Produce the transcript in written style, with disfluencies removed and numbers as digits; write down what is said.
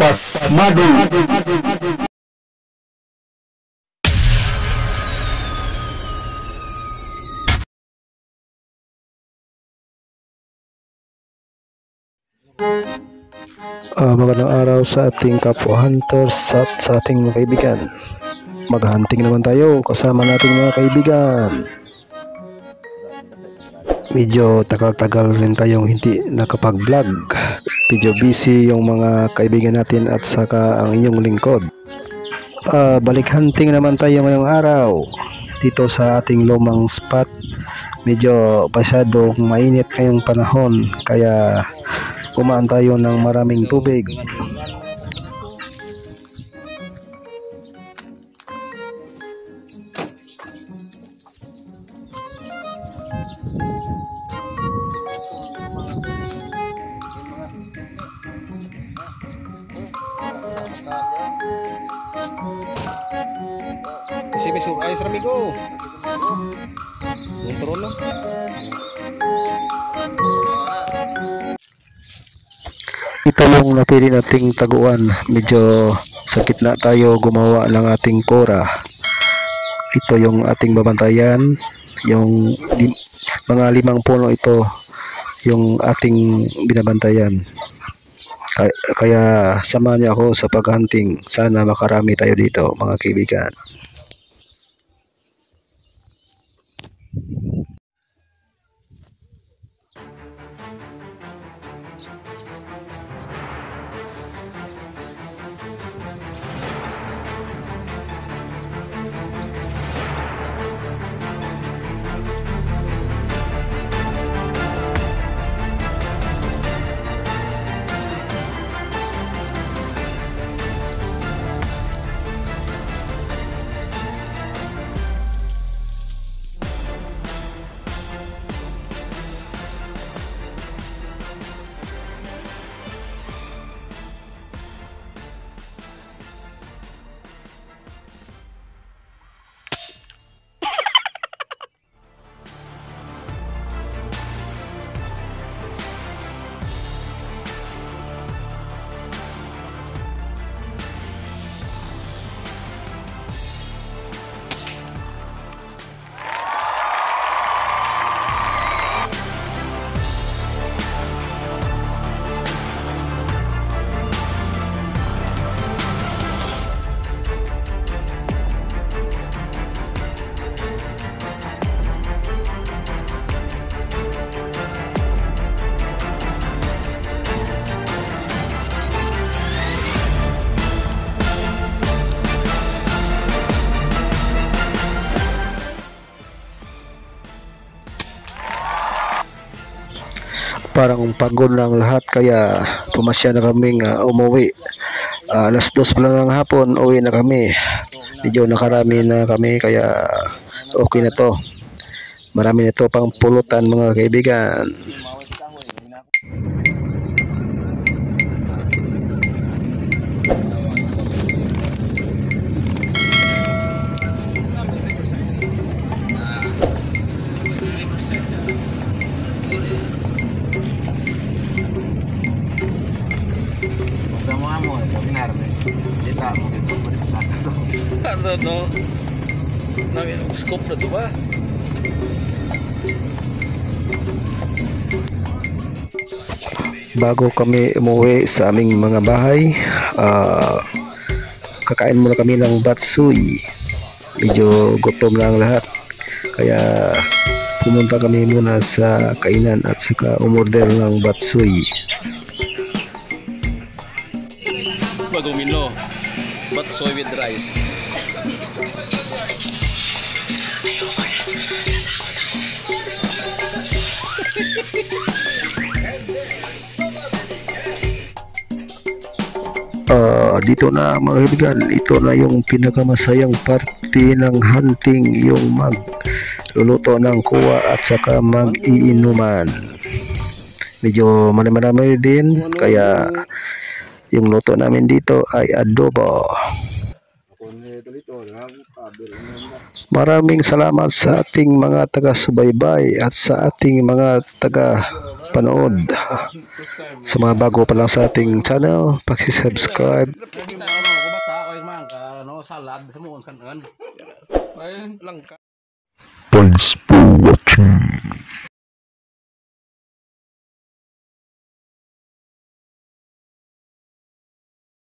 Pasmado. Magandang araw sa ating kapwa hunters at sa ating mga kaibigan. Maghunting naman tayo kasama nating mga kaibigan. Medyo tagal-tagal rin tayong hindi nakapag-vlog. Medyo busy yung mga kaibigan natin at saka ang inyong lingkod. Balik hunting naman tayo ngayong araw dito sa ating lumang spot. Medyo masyadong mainit ngayong panahon kaya kumaan tayo ng maraming tubig. Kasi may ay saramigo. Kontrol lang. Ito yung napili nating taguan. Medyo sa gitna tayo gumawa ng ating kora. Ito yung ating babantayan. Yung mga 5 puno ito yung ating binabantayan. Kaya samahan niyo ako sa paghunting. Sana makarami tayo dito mga kaibigan. Parang pagod na ang lahat kaya pumasya na kaming umuwi. Alas 2 pa lang ng hapon, uwi na kami. Medyo nakarami na kami kaya okay na to. Marami na to pang pulutan mga kaibigan. Ano to? Scope na to ba? Bago kami umuwi sa aming mga bahay, kakain muna kami ng batsoy. Medyo gutom na ang lahat. Kaya pumunta kami muna sa kainan at saka umorder ng batsoy. Bagumino. Batsoy with rice. Dito na mga kaibigan, ito na yung pinakamasayang parte ng hunting, yung magluluto ng kuwa at saka mag-iinuman. Medyo marami din kaya yung luto namin dito ay adobo. Maraming salamat sa ating mga taga-subaybay at sa ating mga taga panood. Sa mga bago pa lang sa ating channel, subscribe. Kita ano, kubata o man ka ano salad sa muon kan an. Ay, langka. Thanks for watching.